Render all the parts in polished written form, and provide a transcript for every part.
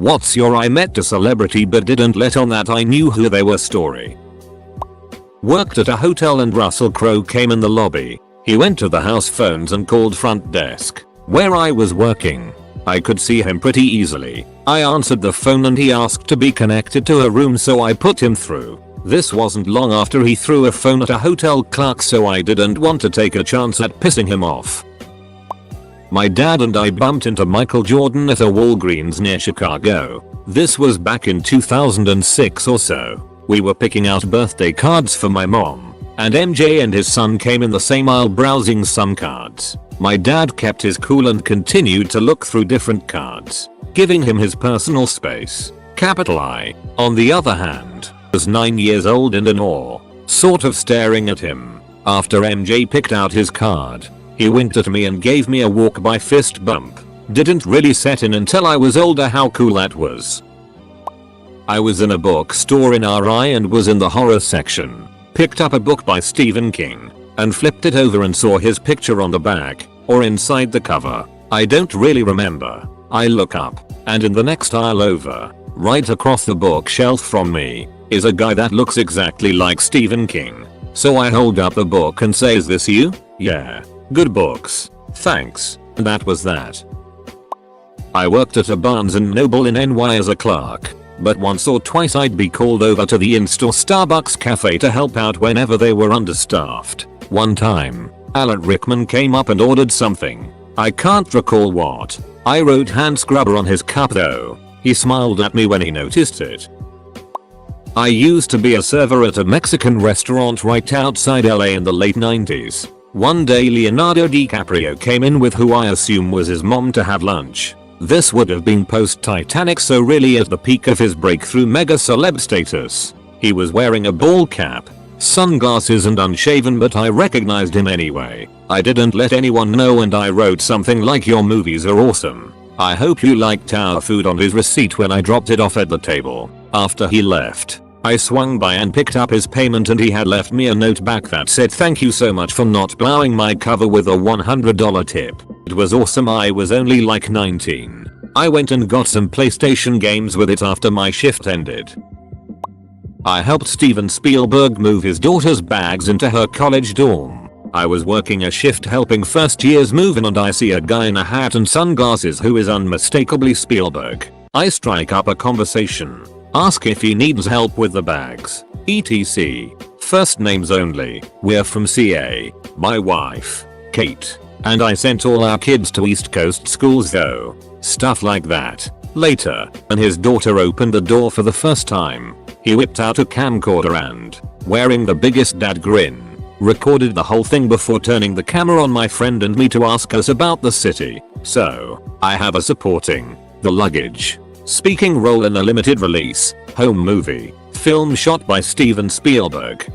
What's your I met a celebrity but didn't let on that I knew who they were story? Worked at a hotel and Russell Crowe came in the lobby. He went to the house phones and called front desk, where I was working. I could see him pretty easily. I answered the phone and he asked to be connected to a room, so I put him through. This wasn't long after he threw a phone at a hotel clerk, so I didn't want to take a chance at pissing him off. My dad and I bumped into Michael Jordan at a Walgreens near Chicago. This was back in 2006 or so. We were picking out birthday cards for my mom, and MJ and his son came in the same aisle browsing some cards. My dad kept his cool and continued to look through different cards, giving him his personal space. Capital I, on the other hand, was 9 years old and in awe, sort of staring at him. After MJ picked out his card, he winked at me and gave me a walk by fist bump. Didn't really set in until I was older how cool that was. I was in a bookstore in RI and was in the horror section. Picked up a book by Stephen King and flipped it over and saw his picture on the back, or inside the cover. I don't really remember. I look up, and in the next aisle over, right across the bookshelf from me, is a guy that looks exactly like Stephen King. So I hold up the book and say, "Is this you?" "Yeah. Good books. Thanks." And that was that. I worked at a Barnes & Noble in NY as a clerk, but once or twice I'd be called over to the in-store Starbucks cafe to help out whenever they were understaffed. One time, Alan Rickman came up and ordered something. I can't recall what. I wrote hand scrubber on his cup though. He smiled at me when he noticed it. I used to be a server at a Mexican restaurant right outside LA in the late 90s. One day Leonardo DiCaprio came in with who I assume was his mom to have lunch. This would have been post-Titanic, so really at the peak of his breakthrough mega celeb status. He was wearing a ball cap, sunglasses and unshaven, but I recognized him anyway. I didn't let anyone know and I wrote something like, "Your movies are awesome. I hope you liked our food" on his receipt when I dropped it off at the table. After he left, I swung by and picked up his payment and he had left me a note back that said, "Thank you so much for not blowing my cover," with a $100 tip. It was awesome. I was only like 19. I went and got some PlayStation games with it after my shift ended. I helped Steven Spielberg move his daughter's bags into her college dorm. I was working a shift helping first years move in and I see a guy in a hat and sunglasses who is unmistakably Spielberg. I strike up a conversation. Ask if he needs help with the bags. etc. First names only. We're from CA. My wife, Kate, and I sent all our kids to East Coast schools though. Stuff like that. Later, when his daughter opened the door for the first time, he whipped out a camcorder and, wearing the biggest dad grin, recorded the whole thing before turning the camera on my friend and me to ask us about the city. So, I have a supporting the luggage speaking role in a limited release home movie film shot by Steven Spielberg.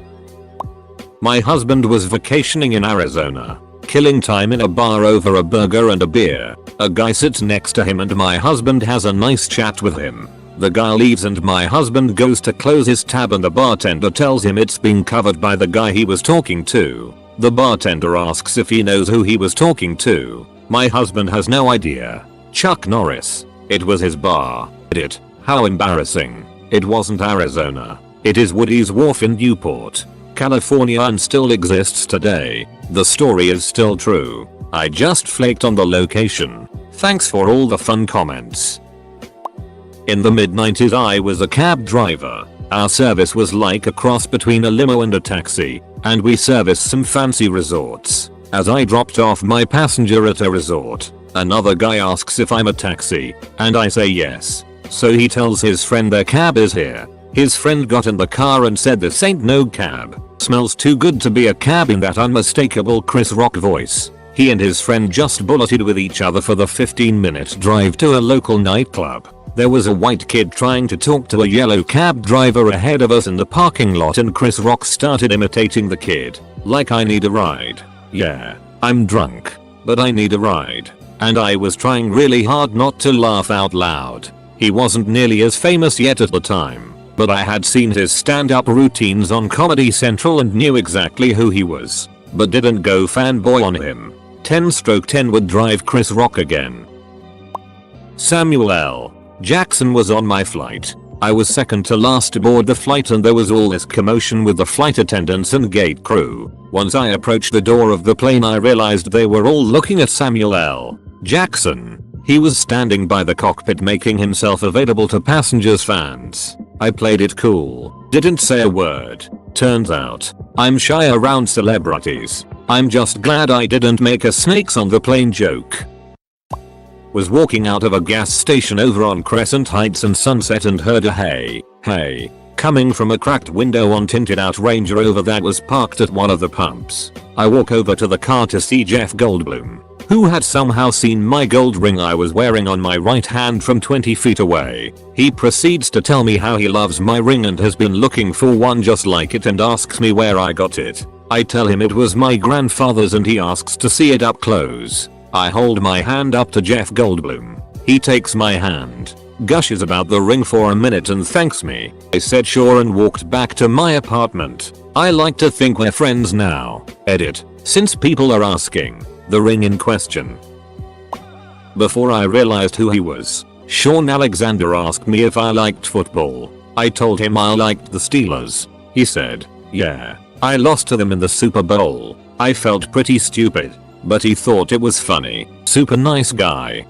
My husband was vacationing in Arizona, killing time in a bar over a burger and a beer. A guy sits next to him and my husband has a nice chat with him. The guy leaves and my husband goes to close his tab and the bartender tells him it's being covered by the guy he was talking to. The bartender asks if he knows who he was talking to. My husband has no idea. Chuck Norris. It was his bar. It. How embarrassing. It wasn't Arizona. It is Woody's Wharf in Newport, California, and still exists today. The story is still true. I just flaked on the location. Thanks for all the fun comments. In the mid-90s I was a cab driver. Our service was like a cross between a limo and a taxi, and we serviced some fancy resorts. As I dropped off my passenger at a resort, another guy asks if I'm a taxi, and I say yes. So he tells his friend their cab is here. His friend got in the car and said, "This ain't no cab. Smells too good to be a cab," in that unmistakable Chris Rock voice. He and his friend just bulleted with each other for the 15-minute drive to a local nightclub. There was a white kid trying to talk to a yellow cab driver ahead of us in the parking lot and Chris Rock started imitating the kid. Like, "I need a ride. Yeah, I'm drunk, but I need a ride." And I was trying really hard not to laugh out loud. He wasn't nearly as famous yet at the time, but I had seen his stand-up routines on Comedy Central and knew exactly who he was, but didn't go fanboy on him. 10/10 would drive Chris Rock again. Samuel L. Jackson was on my flight. I was second to last aboard the flight and there was all this commotion with the flight attendants and gate crew. Once I approached the door of the plane I realized they were all looking at Samuel L. Jackson. He was standing by the cockpit making himself available to passengers' fans. I played it cool, didn't say a word. Turns out, I'm shy around celebrities. I'm just glad I didn't make a snakes on the plane joke. Was walking out of a gas station over on Crescent Heights and Sunset and heard a hey, hey, coming from a cracked window on tinted out Range Rover that was parked at one of the pumps. I walk over to the car to see Jeff Goldblum, who had somehow seen my gold ring I was wearing on my right hand from 20 feet away. He proceeds to tell me how he loves my ring and has been looking for one just like it and asks me where I got it. I tell him it was my grandfather's and he asks to see it up close. I hold my hand up to Jeff Goldblum. He takes my hand, gushes about the ring for a minute and thanks me. I said sure and walked back to my apartment. I like to think we're friends now. Edit. Since people are asking, the ring in question. Before I realized who he was, Sean Alexander asked me if I liked football. I told him I liked the Steelers. He said, yeah, I lost to them in the Super Bowl. I felt pretty stupid, but he thought it was funny. Super nice guy.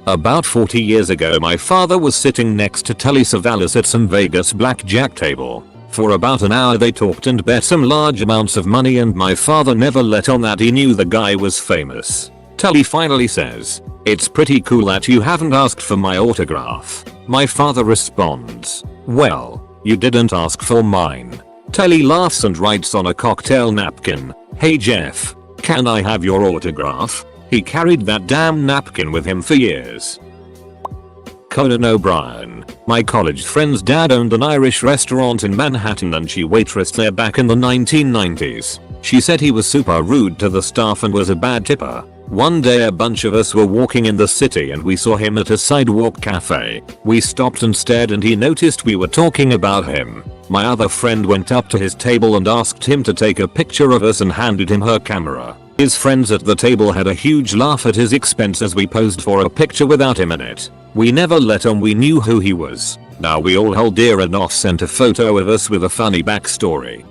About 40 years ago my father was sitting next to Telly Savalas at some Vegas blackjack table. For about an hour they talked and bet some large amounts of money and my father never let on that he knew the guy was famous. Telly finally says, "It's pretty cool that you haven't asked for my autograph." My father responds, "Well, you didn't ask for mine." Telly laughs and writes on a cocktail napkin, "Hey Jeff, can I have your autograph?" He carried that damn napkin with him for years. Conan O'Brien. My college friend's dad owned an Irish restaurant in Manhattan and she waitressed there back in the 1990s. She said he was super rude to the staff and was a bad tipper. One day a bunch of us were walking in the city and we saw him at a sidewalk cafe. We stopped and stared and he noticed we were talking about him. My other friend went up to his table and asked him to take a picture of us and handed him her camera. His friends at the table had a huge laugh at his expense as we posed for a picture without him in it. We never let on we knew who he was. Now we all hold dear and off sent a photo of us with a funny backstory.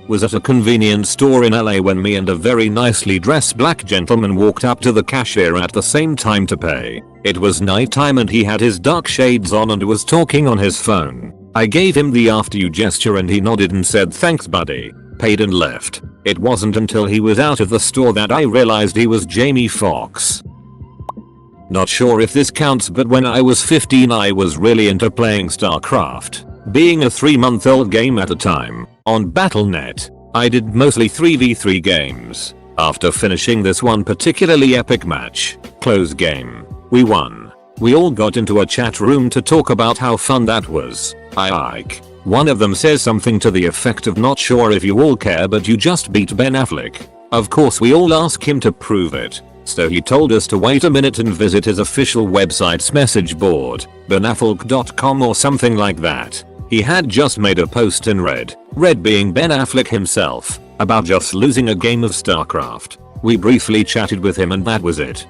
Was at a convenience store in LA when me and a very nicely dressed black gentleman walked up to the cashier at the same time to pay. It was nighttime and he had his dark shades on and was talking on his phone. I gave him the after you gesture and he nodded and said thanks buddy, paid and left. It wasn't until he was out of the store that I realized he was Jamie Foxx. Not sure if this counts but when I was 15 I was really into playing StarCraft. Being a 3-month-old game at the time, on Battle.net, I did mostly 3v3 games. After finishing this one particularly epic match, close game, we won. We all got into a chat room to talk about how fun that was. One of them says something to the effect of not sure if you all care but you just beat Ben Affleck. Of course we all ask him to prove it. So he told us to wait a minute and visit his official website's message board, benaffleck.com or something like that. He had just made a post in Red being Ben Affleck himself, about just losing a game of StarCraft. We briefly chatted with him and that was it.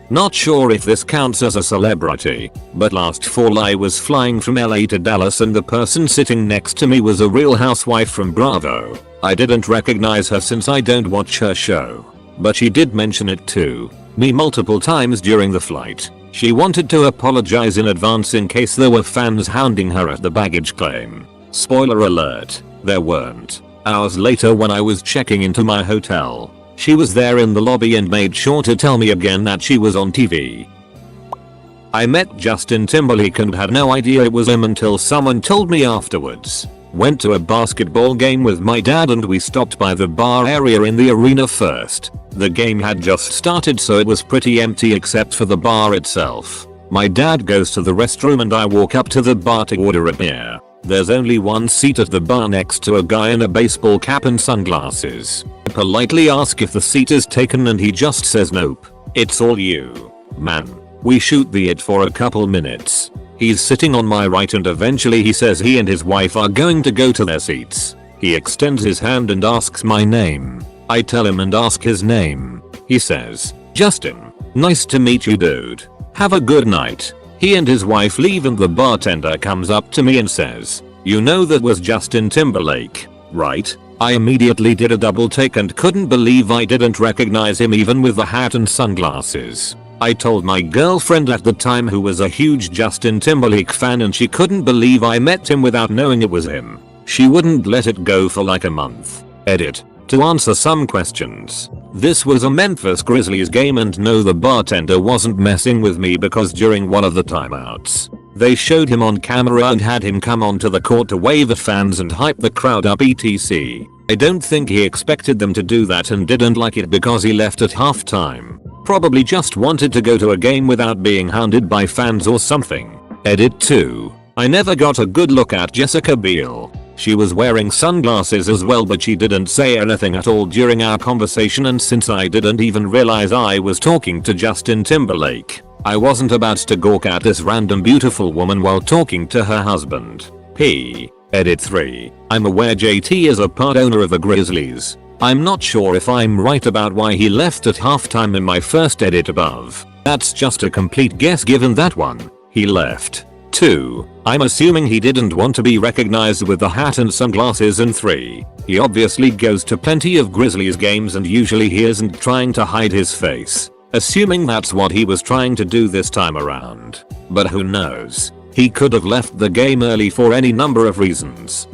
Not sure if this counts as a celebrity, but last fall I was flying from LA to Dallas and the person sitting next to me was a Real Housewife from Bravo. I didn't recognize her since I don't watch her show, but she did mention it to me multiple times during the flight. She wanted to apologize in advance in case there were fans hounding her at the baggage claim. Spoiler alert, there weren't. Hours later when I was checking into my hotel, she was there in the lobby and made sure to tell me again that she was on TV. I met Justin Timberlake and had no idea it was him until someone told me afterwards. Went to a basketball game with my dad and we stopped by the bar area in the arena first. The game had just started so it was pretty empty except for the bar itself. My dad goes to the restroom and I walk up to the bar to order a beer. There's only one seat at the bar next to a guy in a baseball cap and sunglasses. I politely ask if the seat is taken and he just says nope. It's all you, man. We shoot the it for a couple minutes. He's sitting on my right and eventually he says he and his wife are going to go to their seats. He extends his hand and asks my name. I tell him and ask his name. He says, "Justin. Nice to meet you dude. Have a good night. He and his wife leave and the bartender comes up to me and says, "You know that was Justin Timberlake, right?" I immediately did a double take and couldn't believe I didn't recognize him even with the hat and sunglasses. I told my girlfriend at the time, who was a huge Justin Timberlake fan, and she couldn't believe I met him without knowing it was him. She wouldn't let it go for like a month. Edit. To answer some questions. This was a Memphis Grizzlies game, and no, the bartender wasn't messing with me because during one of the timeouts, they showed him on camera and had him come onto the court to wave at fans and hype the crowd up etc. I don't think he expected them to do that and didn't like it because he left at halftime. Probably just wanted to go to a game without being hounded by fans or something. Edit 2. I never got a good look at Jessica Biel. She was wearing sunglasses as well, but she didn't say anything at all during our conversation, and since I didn't even realize I was talking to Justin Timberlake, I wasn't about to gawk at this random beautiful woman while talking to her husband. P. Edit 3. I'm aware JT is a part owner of the Grizzlies. I'm not sure if I'm right about why he left at halftime in my first edit above. That's just a complete guess given that one. He left. 2. I'm assuming he didn't want to be recognized with the hat and sunglasses. And 3. He obviously goes to plenty of Grizzlies games and usually he isn't trying to hide his face. Assuming that's what he was trying to do this time around. But who knows? He could have left the game early for any number of reasons.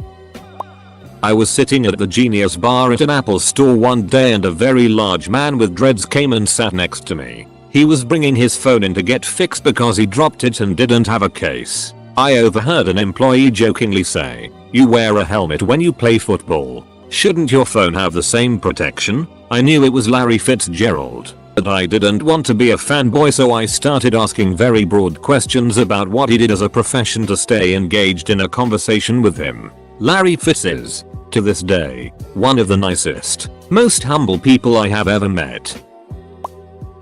I was sitting at the Genius bar at an Apple store one day and a very large man with dreads came and sat next to me. He was bringing his phone in to get fixed because he dropped it and didn't have a case. I overheard an employee jokingly say, "You wear a helmet when you play football. Shouldn't your phone have the same protection?" I knew it was Larry Fitzgerald, but I didn't want to be a fanboy, so I started asking very broad questions about what he did as a profession to stay engaged in a conversation with him. Larry Fitz is, to this day, one of the nicest, most humble people I have ever met.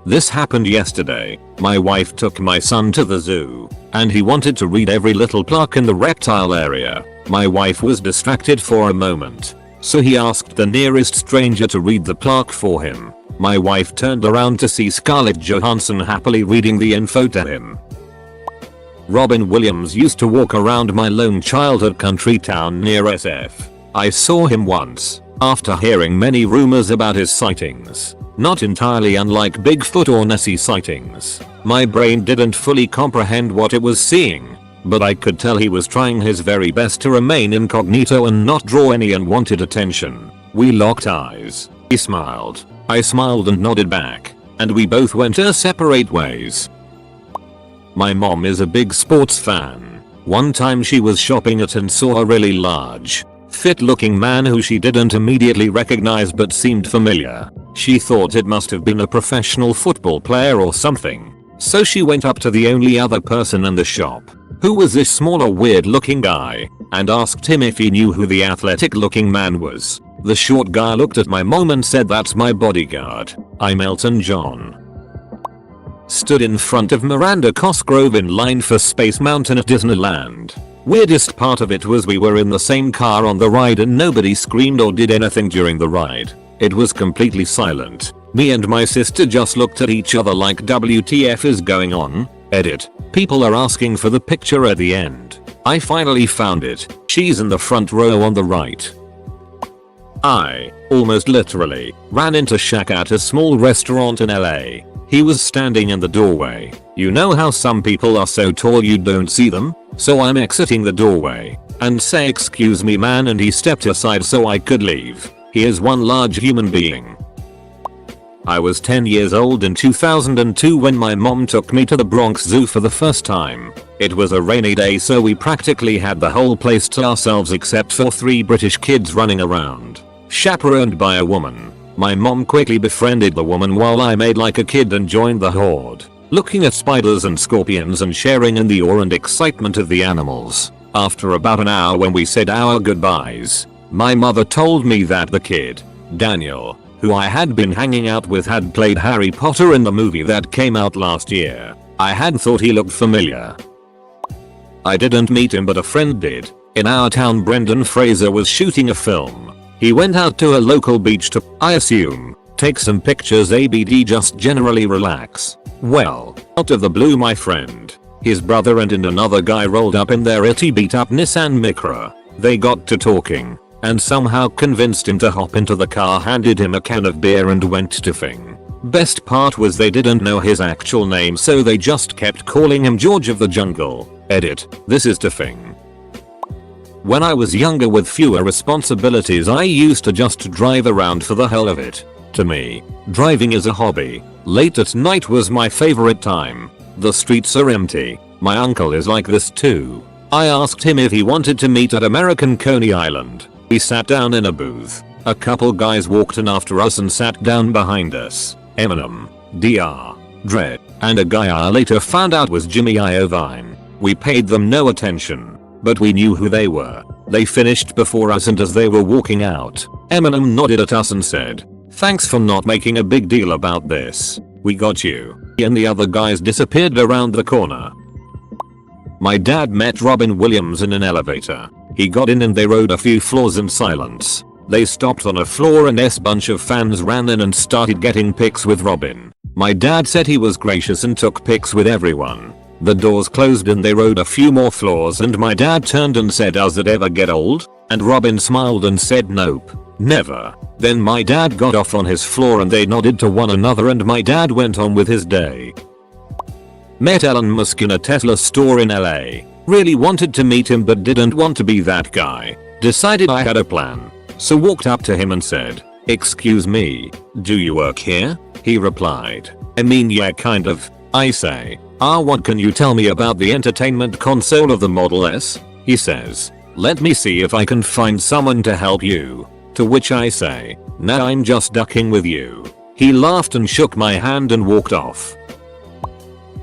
This happened yesterday. My wife took my son to the zoo, and he wanted to read every little plaque in the reptile area. My wife was distracted for a moment, so he asked the nearest stranger to read the plaque for him. My wife turned around to see Scarlett Johansson happily reading the info to him. Robin Williams used to walk around my lone childhood country town near SF. I saw him once, after hearing many rumors about his sightings. Not entirely unlike Bigfoot or Nessie sightings. My brain didn't fully comprehend what it was seeing, but I could tell he was trying his very best to remain incognito and not draw any unwanted attention. We locked eyes. He smiled. I smiled and nodded back, and we both went our separate ways. My mom is a big sports fan. One time she was shopping at and saw a really large, fit-looking man who she didn't immediately recognize but seemed familiar. She thought it must have been a professional football player or something. So she went up to the only other person in the shop, who was this smaller weird-looking guy, and asked him if he knew who the athletic-looking man was. The short guy looked at my mom and said, "That's my bodyguard. I'm Elton John." Stood in front of Miranda Cosgrove in line for Space Mountain at Disneyland. Weirdest part of it was we were in the same car on the ride and nobody screamed or did anything during the ride. It was completely silent. Me and my sister just looked at each other like WTF is going on? Edit. People are asking for the picture at the end. I finally found it. She's in the front row on the right. I, almost literally, ran into Shaq at a small restaurant in LA. He was standing in the doorway. You know how some people are so tall you don't see them? So I'm exiting the doorway and say, "Excuse me man," and he stepped aside so I could leave. He is one large human being. I was 10 years old in 2002 when my mom took me to the Bronx Zoo for the first time. It was a rainy day, so we practically had the whole place to ourselves except for 3 British kids running around, chaperoned by a woman. My mom quickly befriended the woman while I made like a kid and joined the horde, looking at spiders and scorpions and sharing in the awe and excitement of the animals. After about an hour, when we said our goodbyes, my mother told me that the kid, Daniel, who I had been hanging out with, had played Harry Potter in the movie that came out last year. I had thought he looked familiar. I didn't meet him, but a friend did. In our town, Brendan Fraser was shooting a film. He went out to a local beach to, I assume, take some pictures, ABD just generally relax. Well, out of the blue my friend, his brother and another guy rolled up in their itty beat up Nissan Micra. They got to talking and somehow convinced him to hop into the car, handed him a can of beer and went to Fing. Best part was they didn't know his actual name, so they just kept calling him George of the Jungle. Edit, this is to Fing. When I was younger with fewer responsibilities, I used to just drive around for the hell of it. To me, driving is a hobby. Late at night was my favorite time. The streets are empty. My uncle is like this too. I asked him if he wanted to meet at American Coney Island. We sat down in a booth. A couple guys walked in after us and sat down behind us. Eminem, Dr. Dre, and a guy I later found out was Jimmy Iovine. We paid them no attention, but we knew who they were. They finished before us, and as they were walking out, Eminem nodded at us and said, "Thanks for not making a big deal about this. We got you." He and the other guys disappeared around the corner. My dad met Robin Williams in an elevator. He got in and they rode a few floors in silence. They stopped on a floor and a bunch of fans ran in and started getting pics with Robin. My dad said he was gracious and took pics with everyone. The doors closed and they rode a few more floors, and my dad turned and said, "Does it ever get old?" And Robin smiled and said, "Nope, never." Then my dad got off on his floor and they nodded to one another, and my dad went on with his day. Met Elon Musk in a Tesla store in LA. Really wanted to meet him but didn't want to be that guy. Decided I had a plan. So walked up to him and said, "Excuse me, do you work here?" He replied, "I mean, yeah, kind of." I say, "What can you tell me about the entertainment console of the Model S?" He says, "Let me see if I can find someone to help you." To which I say, "Nah, I'm just ducking with you." He laughed and shook my hand and walked off.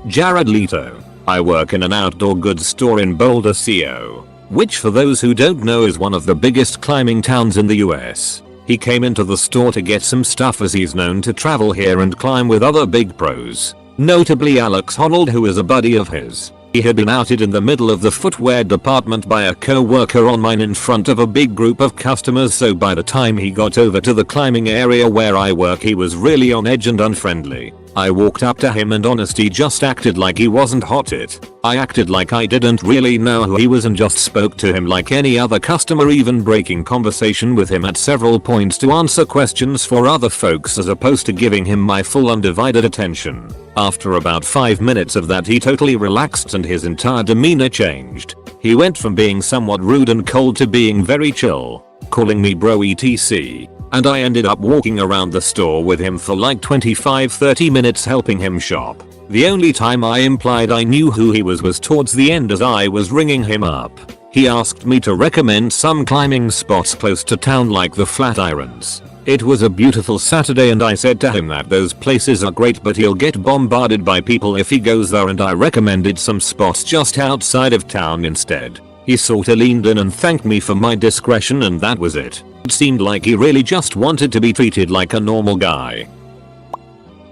Jared Leto. I work in an outdoor goods store in Boulder, CO, which for those who don't know is one of the biggest climbing towns in the US. He came into the store to get some stuff as he's known to travel here and climb with other big pros, notably Alex Honnold, who is a buddy of his. He had been outed in the middle of the footwear department by a co-worker on mine in front of a big group of customers, so by the time he got over to the climbing area where I work, he was really on edge and unfriendly. I walked up to him and honestly just acted like he wasn't hot it. I acted like I didn't really know who he was and just spoke to him like any other customer, even breaking conversation with him at several points to answer questions for other folks as opposed to giving him my full undivided attention. After about 5 minutes of that, he totally relaxed and his entire demeanor changed. He went from being somewhat rude and cold to being very chill, calling me bro etc. And I ended up walking around the store with him for like 25-30 minutes helping him shop. The only time I implied I knew who he was towards the end as I was ringing him up. He asked me to recommend some climbing spots close to town like the Flatirons. It was a beautiful Saturday and I said to him that those places are great but he'll get bombarded by people if he goes there, and I recommended some spots just outside of town instead. He sorta leaned in and thanked me for my discretion, and that was it. It seemed like he really just wanted to be treated like a normal guy.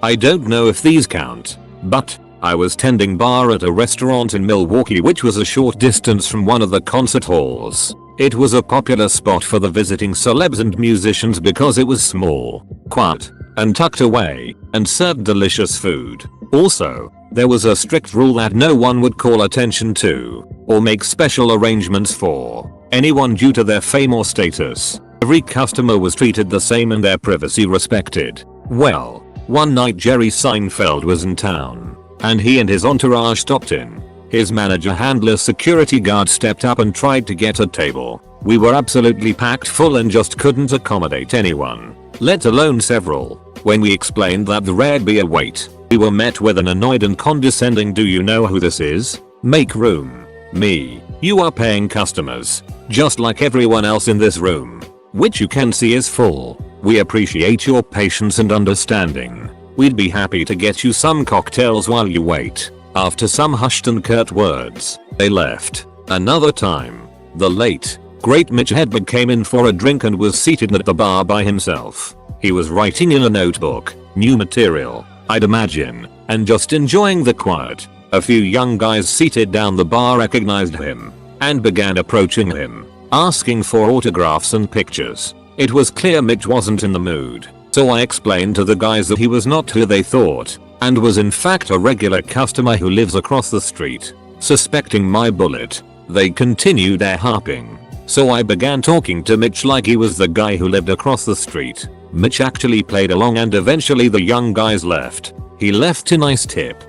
I don't know if these count, but I was tending bar at a restaurant in Milwaukee which was a short distance from one of the concert halls. It was a popular spot for the visiting celebs and musicians because it was small, quiet, and tucked away, and served delicious food. Also, there was a strict rule that no one would call attention to, or make special arrangements for, anyone due to their fame or status. Every customer was treated the same and their privacy respected. Well, one night Jerry Seinfeld was in town, and he and his entourage stopped in. His manager handler security guard stepped up and tried to get a table. We were absolutely packed full and just couldn't accommodate anyone, let alone several. When we explained that the rare beer wait, we were met with an annoyed and condescending "Do you know who this is? Make room." Me. "You are paying customers, just like everyone else in this room, which you can see is full. We appreciate your patience and understanding. We'd be happy to get you some cocktails while you wait." After some hushed and curt words, they left. Another time, the late, great Mitch Hedberg came in for a drink and was seated at the bar by himself. He was writing in a notebook, new material, I'd imagine, and just enjoying the quiet. A few young guys seated down the bar recognized him and began approaching him, asking for autographs and pictures. It was clear Mitch wasn't in the mood, So I explained to the guys that he was not who they thought, and was in fact a regular customer who lives across the street. Suspecting my bullet, they continued their harping. So I began talking to Mitch like he was the guy who lived across the street. Mitch actually played along and eventually the young guys left. He left a nice tip.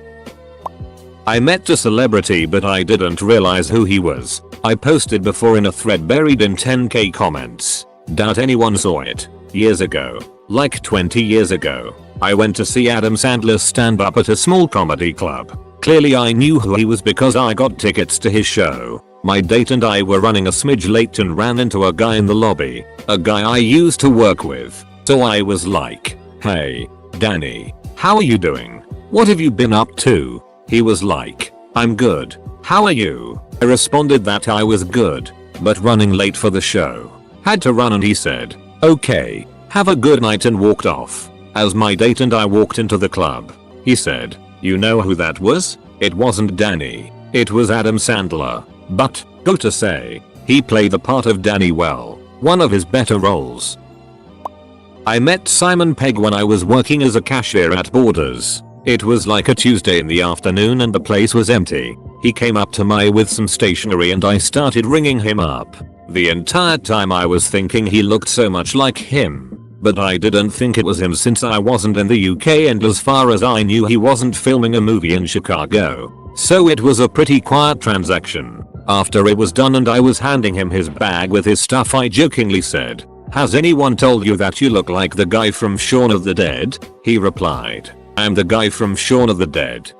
I met a celebrity but I didn't realize who he was. I posted before in a thread buried in 10k comments. Doubt anyone saw it. Years ago, like 20 years ago, I went to see Adam Sandler stand up at a small comedy club. Clearly I knew who he was because I got tickets to his show. My date and I were running a smidge late and ran into a guy in the lobby, a guy I used to work with. So I was like, "Hey, Danny, how are you doing? What have you been up to?" He was like, "I'm good. How are you?" I responded that I was good, but running late for the show. Had to run and he said, "Okay, have a good night," and walked off. As my date and I walked into the club, he said, "You know who that was? It wasn't Danny. It was Adam Sandler." But, go to say, he played the part of Danny well, one of his better roles. I met Simon Pegg when I was working as a cashier at Borders. It was like a Tuesday in the afternoon and the place was empty. He came up to me with some stationery and I started ringing him up. The entire time I was thinking he looked so much like him. But I didn't think it was him since I wasn't in the UK and as far as I knew he wasn't filming a movie in Chicago. So it was a pretty quiet transaction. After it was done and I was handing him his bag with his stuff, I jokingly said, "Has anyone told you that you look like the guy from Shaun of the Dead?" He replied, "I'm the guy from Shaun of the Dead."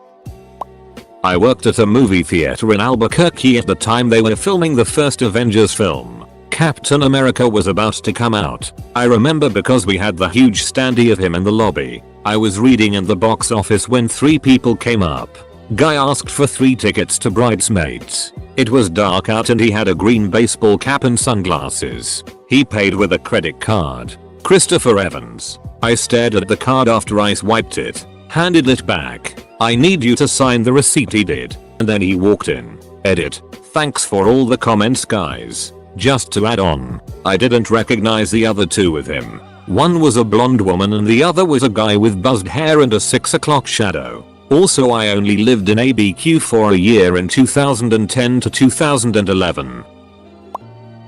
I worked at a movie theater in Albuquerque at the time they were filming the first Avengers film. Captain America was about to come out. I remember because we had the huge standee of him in the lobby. I was reading in the box office when 3 people came up. Guy asked for 3 tickets to Bridesmaids. It was dark out and he had a green baseball cap and sunglasses. He paid with a credit card. Christopher Evans. I stared at the card after I swiped it. Handed it back. "I need you to sign the receipt." He did. And then he walked in. Edit. Thanks for all the comments, guys. Just to add on, I didn't recognize the other 2 with him. One was a blonde woman and the other was a guy with buzzed hair and a 6 o'clock shadow. Also, I only lived in ABQ for a year in 2010 to 2011.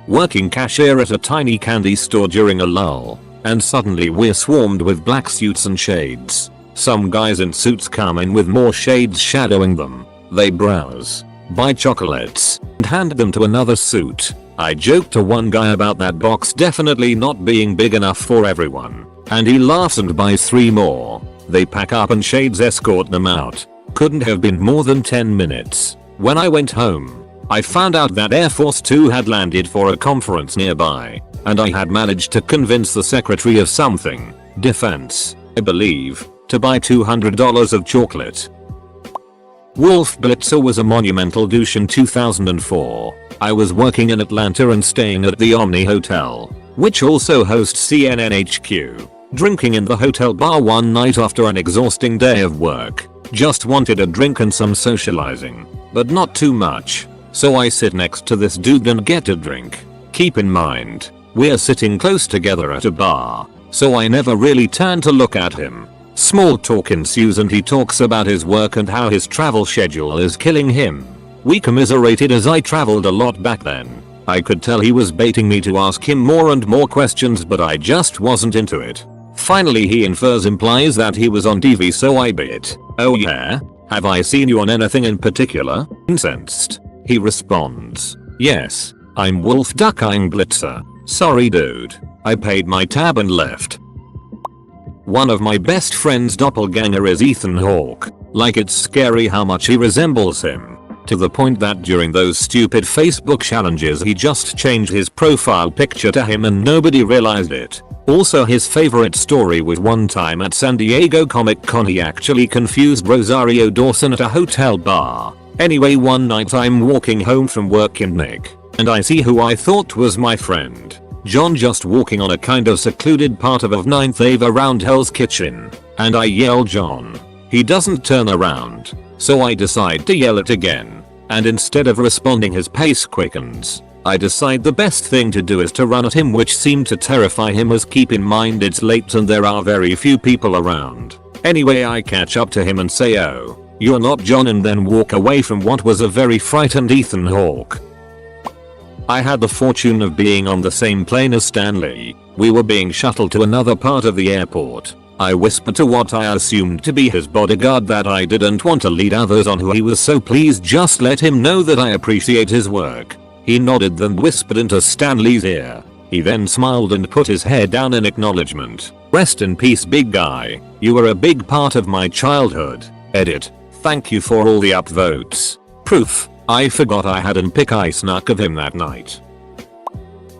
Working cashier at a tiny candy store during a lull, and suddenly we're swarmed with black suits and shades. Some guys in suits come in with more shades shadowing them. They browse, buy chocolates, and hand them to another suit. I joked to one guy about that box definitely not being big enough for everyone, and he laughs and buys 3 more. They pack up and shades escort them out. Couldn't have been more than 10 minutes. When I went home, I found out that Air Force 2 had landed for a conference nearby, and I had managed to convince the Secretary of something, Defense, I believe, to buy $200 of chocolate. Wolf Blitzer was a monumental douche in 2004. I was working in Atlanta and staying at the Omni Hotel, which also hosts CNN HQ. Drinking in the hotel bar one night after an exhausting day of work. Just wanted a drink and some socializing, but not too much. So I sit next to this dude and get a drink. Keep in mind, we're sitting close together at a bar, so I never really turn to look at him. Small talk ensues and he talks about his work and how his travel schedule is killing him. We commiserated as I traveled a lot back then. I could tell he was baiting me to ask him more and more questions, but I just wasn't into it. Finally he implies that he was on TV, so I bit. "Oh yeah? Have I seen you on anything in particular?" Incensed. He responds, "Yes, I'm Wolf Ducking Blitzer. Sorry dude. I paid my tab and left." One of my best friend's doppelganger is Ethan Hawke. Like, it's scary how much he resembles him. To the point that during those stupid Facebook challenges he just changed his profile picture to him and nobody realized it. Also, his favorite story was one time at San Diego Comic Con he actually confused Rosario Dawson at a hotel bar. Anyway, one night I'm walking home from work in Nick, and I see who I thought was my friend John just walking on a kind of secluded part of 9th Ave around Hell's Kitchen, and I yell, "John." He doesn't turn around, so I decide to yell it again, and instead of responding his pace quickens. I decide the best thing to do is to run at him, which seemed to terrify him, as keep in mind it's late and there are very few people around. Anyway, I catch up to him and say, "Oh, you're not John," and then walk away from what was a very frightened Ethan Hawke. I had the fortune of being on the same plane as Stanley. We were being shuttled to another part of the airport. I whispered to what I assumed to be his bodyguard that I didn't want to lead others on who he was, so please just let him know that I appreciate his work. He nodded, then whispered into Stanley's ear. He then smiled and put his head down in acknowledgement. "Rest in peace, big guy. You were a big part of my childhood." Edit. Thank you for all the upvotes. Proof. I forgot I had an pic I snuck of him that night.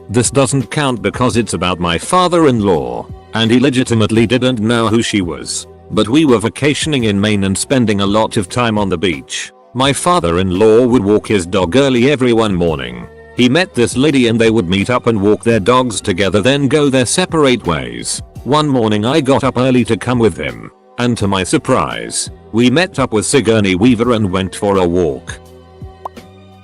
This doesn't count because it's about my father-in-law, and he legitimately didn't know who she was. But we were vacationing in Maine and spending a lot of time on the beach. My father-in-law would walk his dog early every one morning. He met this lady and they would meet up and walk their dogs together, then go their separate ways. One morning I got up early to come with him, and to my surprise, we met up with Sigourney Weaver and went for a walk.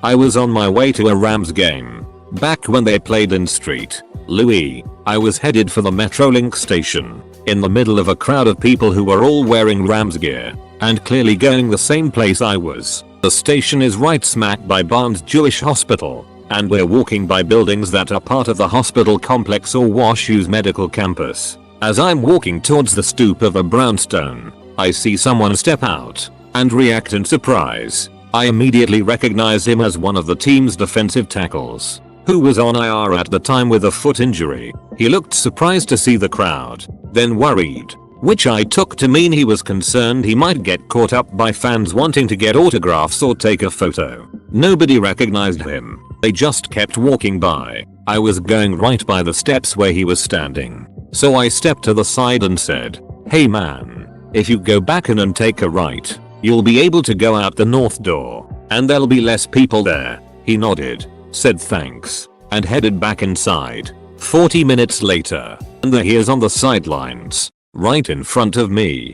I was on my way to a Rams game, back when they played in St. Louis. I was headed for the Metrolink station, in the middle of a crowd of people who were all wearing Rams gear, and clearly going the same place I was. The station is right smack by Barnes Jewish Hospital, and we're walking by buildings that are part of the hospital complex or WashU's medical campus. As I'm walking towards the stoop of a brownstone, I see someone step out and react in surprise. I immediately recognize him as one of the team's defensive tackles, who was on IR at the time with a foot injury. He looked surprised to see the crowd, then worried, which I took to mean he was concerned he might get caught up by fans wanting to get autographs or take a photo. Nobody recognized him. They just kept walking by. I was going right by the steps where he was standing, so I stepped to the side and said, "Hey man, if you go back in and take a right, you'll be able to go out the north door, and there'll be less people there." He nodded, said thanks, and headed back inside. 40 minutes later, and there he is on the sidelines, right in front of me.